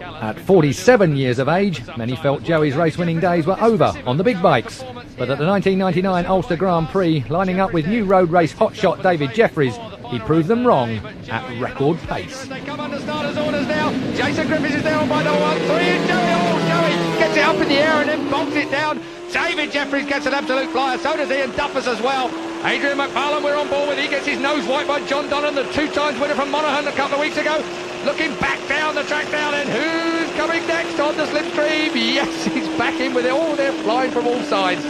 At 47 years of age, many felt Joey's race-winning days were over on the big bikes. But at the 1999 Ulster Grand Prix, lining up with new road race hotshot David Jefferies, he proved them wrong at record pace. They come under starters' orders now. Jason Griffiths is down by the 1-3, and Joey gets it up in the air and then bonks it down. David Jefferies gets an absolute flyer, so does Ian Duffus as well. Adrian McFarlane we're on board with, he gets his nose wiped by John Donnan, the two-times winner from Monaghan a couple of weeks ago. Looking back down the track now then, who's coming next on the slipstream? Yes, he's back in with it. Oh, they're flying from all sides.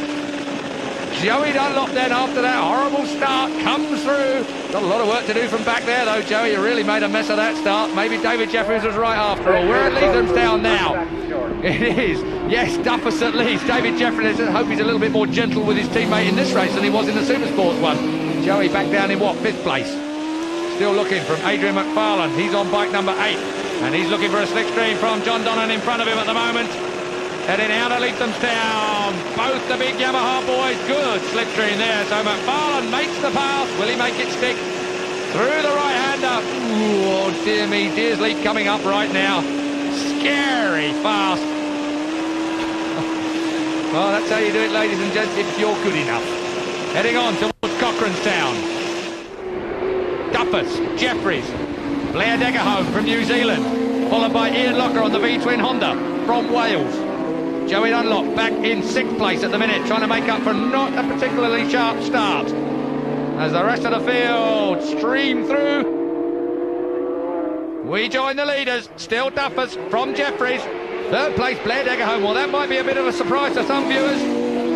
Joey Dunlop then, after that horrible start, comes through. Got a lot of work to do from back there though, Joey. You really made a mess of that start. Maybe David Jefferies was right after all. We're at Leathamstown now. It is. Yes, Duffus at least. David Jefferies, I hope he's a little bit more gentle with his teammate in this race than he was in the Supersports one. Joey back down in what, 5th place? Still looking from Adrian McFarlane. He's on bike number 8. And he's looking for a slickstream from John Donnan in front of him at the moment. Heading out of Leathamstown. Both the big Yamaha boys. Good slipstream there. So McFarlane makes the pass. Will he make it stick? Through the right-hander. Ooh, oh dear me. Deersley coming up right now. Scary fast. Well, that's how you do it, ladies and gents, if you're good enough. Heading on towards Cochranstown. Duffus, Jefferies, Blair Deggerholm from New Zealand, followed by Ian Locker on the V-twin Honda from Wales. Joey Dunlop back in 6th place at the minute, trying to make up for not a particularly sharp start. As the rest of the field stream through, we join the leaders. Still Duffus from Jefferies. 3rd place, Blair Deggerholm. Well, that might be a bit of a surprise to some viewers.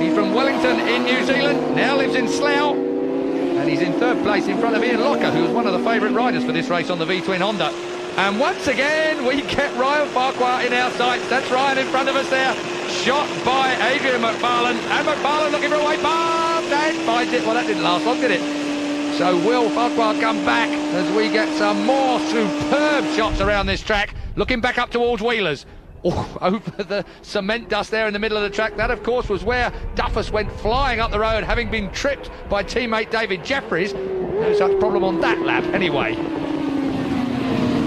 He's from Wellington in New Zealand, now lives in Slough. And he's in 3rd place in front of Ian Locker, who was one of the favourite riders for this race on the V-twin Honda. And once again, we get Ryan Farquhar in our sights. That's Ryan in front of us there. Shot by Adrian McFarlane. And McFarlane looking for a way past and finds it. Well, that didn't last long, did it? So will Farquhar come back as we get some more superb shots around this track? Looking back up towards Wheelers. Oh, over the cement dust there in the middle of the track. That, of course, was where Duffus went flying up the road, having been tripped by teammate David Jefferies. No such problem on that lap, anyway.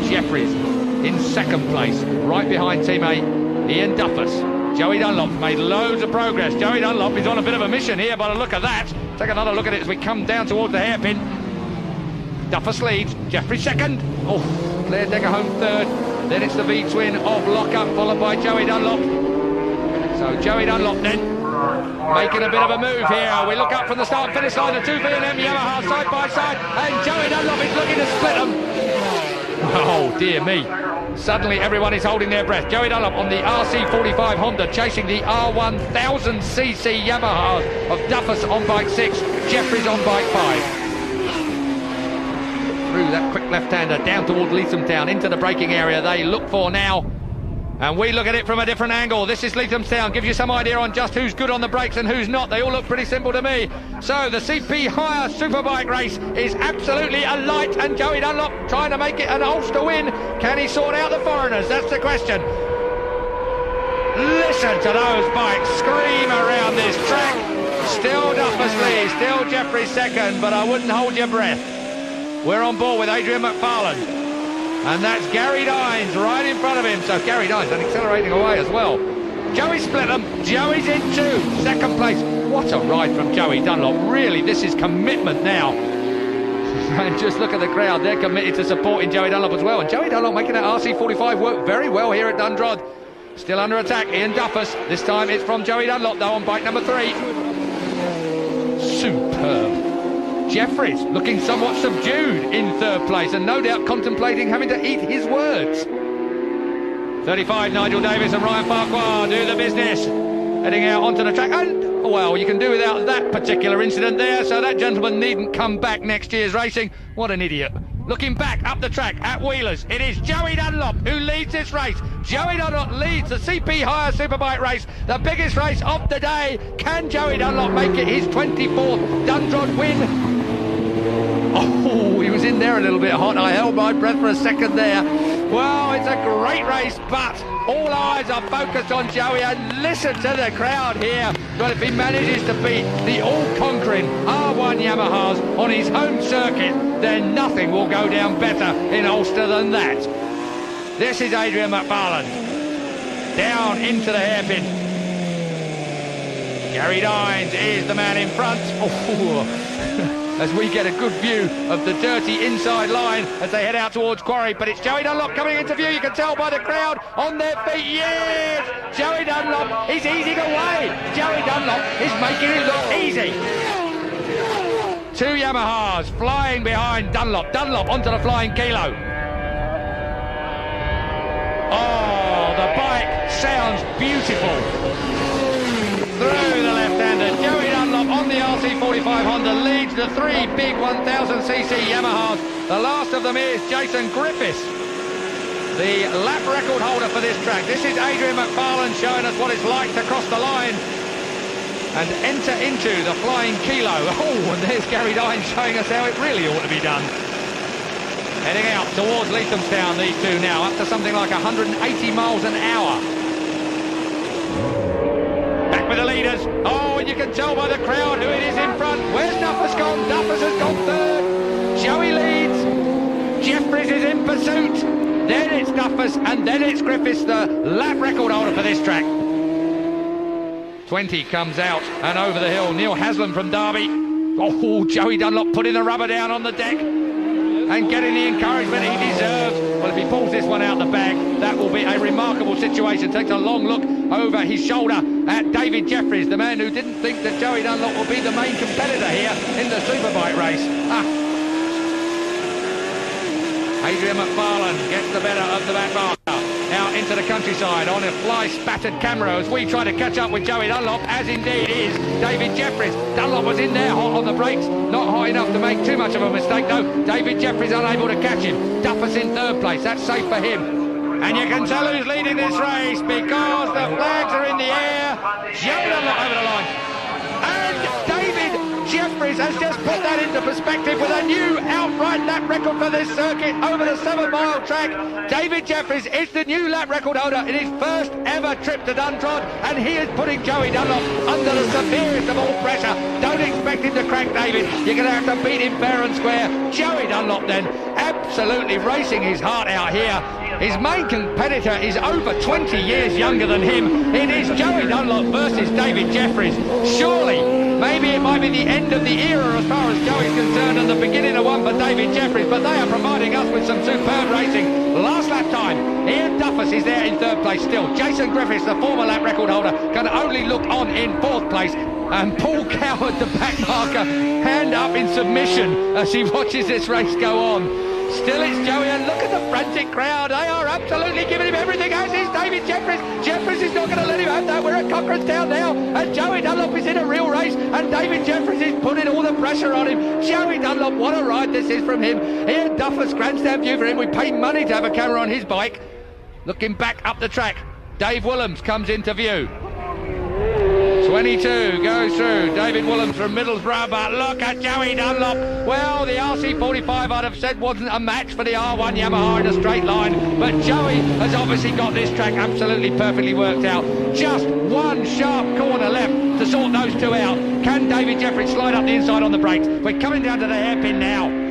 Jefferies in 2nd place, right behind teammate Ian Duffus. Joey Dunlop made loads of progress. Joey Dunlop is on a bit of a mission here by the look of that. Take another look at it as we come down towards the hairpin. Duffus leads, Jefferies 2nd. Oh, Blair Deggerholm 3rd. Then it's the V-twin of Lockup, followed by Joey Dunlop. So Joey Dunlop then making a bit of a move here. We look up from the start and finish line, the 2 V&M Yamaha side by side, and Joey Dunlop is looking to split them. Oh dear me. Suddenly everyone is holding their breath. Joey Dunlop on the RC45 Honda chasing the R1000cc Yamaha of Duffus on bike 6, Jefferies on bike 5. Through that quick left-hander down towards Leathamstown into the braking area they look for now, and we look at it from a different angle. This is Leathamstown, gives you some idea on just who's good on the brakes and who's not. They all look pretty simple to me. So the CP Hire Superbike race is absolutely alight, and Joey Dunlop trying to make it an Ulster win. Can he sort out the foreigners? That's the question. Listen to those bikes scream around this track. Still Duffus leads, still Jefferies 2nd, but I wouldn't hold your breath. We're on board with Adrian McFarlane, and that's Gary Dines right in front of him. So Gary Dines and accelerating away as well. Joey split them. Joey's in 2, 2nd place. What a ride from Joey Dunlop. Really, this is commitment now. And just look at the crowd. They're committed to supporting Joey Dunlop as well. And Joey Dunlop making that RC45 work very well here at Dundrod. Still under attack, Ian Duffus. This time it's from Joey Dunlop though on bike number 3. Superb. Jefferies looking somewhat subdued in 3rd place and no doubt contemplating having to eat his words. 35, Nigel Davis and Ryan Farquhar do the business. Heading out onto the track, and well, you can do without that particular incident there, so that gentleman needn't come back next year's racing. What an idiot. Looking back up the track at Wheelers, it is Joey Dunlop who leads this race. Joey Dunlop leads the CP Hire Superbike race, the biggest race of the day. Can Joey Dunlop make it his 24th Dundrod win? Oh, he was in there a little bit hot. I held my breath for a second there. Well, it's a great race, but all eyes are focused on Joey, and listen to the crowd here. But if he manages to beat the all-conquering R1 Yamahas on his home circuit, then nothing will go down better in Ulster than that. This is Adrian McFarlane. Down into the hairpin. Gary Dines is the man in front. As we get a good view of the dirty inside line as they head out towards Quarry. But it's Joey Dunlop coming into view. You can tell by the crowd on their feet. Yes! Joey Dunlop is easing away. Joey Dunlop is making it look easy. Two Yamahas flying behind Dunlop. Dunlop onto the flying kilo. Oh, the bike sounds beautiful. Through the left-hander, Joey Dunlop on the RC45 Honda leads the three big 1000cc Yamahas. The last of them is Jason Griffiths, the lap record holder for this track. This is Adrian McFarlane showing us what it's like to cross the line and enter into the flying kilo. Oh, and there's Gary Dines showing us how it really ought to be done. Heading out towards Leathamstown, these two now, up to something like 180 miles an hour. Back with the leaders. Oh, and you can tell by the crowd who it is in front. Where's Duffus gone? Duffus has gone third. Joey leads. Jefferies is in pursuit. Then it's Duffus, and then it's Griffiths, the lap record holder for this track. 20 comes out and over the hill. Neil Haslam from Derby. Oh, Joey Dunlop putting the rubber down on the deck and getting the encouragement he deserves. Well, if he pulls this one out the bag, that will be a remarkable situation. Takes a long look over his shoulder at David Jefferies, the man who didn't think that Joey Dunlop would be the main competitor here in the Superbike race. Adrian McFarlane gets the better of the back marker. Out into the countryside on a fly-spattered camera as we try to catch up with Joey Dunlop, as indeed is David Jefferies. Dunlop was in there hot on the brakes, not high enough to make too much of a mistake though. David Jefferies unable to catch him. Duffus in third place, that's safe for him. And you can tell who's leading this race because the flags are in the air. Joey Dunlop over the line. And David Jefferies has just put that into perspective with a new outright lap record for this circuit over the 7-mile track. David Jefferies is the new lap record holder in his first ever trip to Duntrod, and he is putting Joey Dunlop under the severest of all pressure. Don't expect him to crack David. You're going to have to beat him fair and square. Joey Dunlop then absolutely racing his heart out here. His main competitor is over 20 years younger than him. It is Joey Dunlop versus David Jefferies. Surely, maybe it might be the end of the era as far as Joey's concerned and the beginning of one for David Jefferies, but they are providing us with some superb racing. Last lap time, Ian Duffus is there in third place still. Jason Griffiths, the former lap record holder, can only look on in fourth place. And Paul Coward, the back marker, hand up in submission as he watches this race go on. Still it's Joey, and look at the frantic crowd. They are absolutely giving him everything, as is David Jefferies. Jefferies is not going to let him have that. We're at Cochranstown now, and Joey Dunlop is in a real race, and David Jefferies is putting all the pressure on him. Joey Dunlop, what a ride this is from him. Here, Duffus, grandstand view for him. We pay money to have a camera on his bike. Looking back up the track, Dave Willems comes into view. 22 goes through. David Willems from Middlesbrough, but look at Joey Dunlop. Well, the RC45 I'd have said wasn't a match for the R1 Yamaha in a straight line, but Joey has obviously got this track absolutely perfectly worked out. Just one sharp corner left to sort those two out. Can David Jefferies slide up the inside on the brakes? We're coming down to the hairpin now.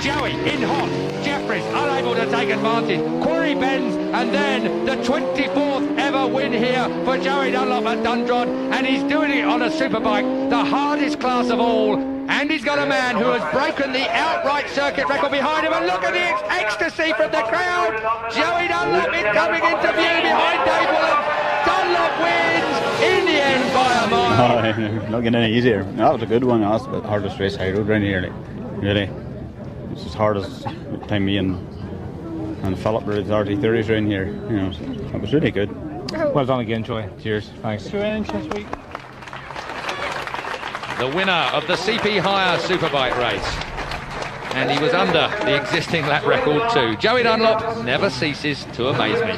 Joey in hot, Jefferies unable to take advantage. Quarry bends, and then the 24th ever win here for Joey Dunlop at Duntrod, and he's doing it on a superbike, the hardest class of all. And he's got a man who has broken the outright circuit record behind him, and look at the ecstasy from the crowd. Joey Dunlop is coming into view behind Dave Willems. Dunlop wins in the end by a mile. Oh, not getting any easier. That was a good one. That's the hardest race I rode around here, like, really. It's as hard as the time me and Philip rode the RT30s around here. You know, it was really good. Well done again, Joey. Cheers. Thanks. The winner of the CP Hire Superbike race. And he was under the existing lap record too. Joey Dunlop never ceases to amaze me.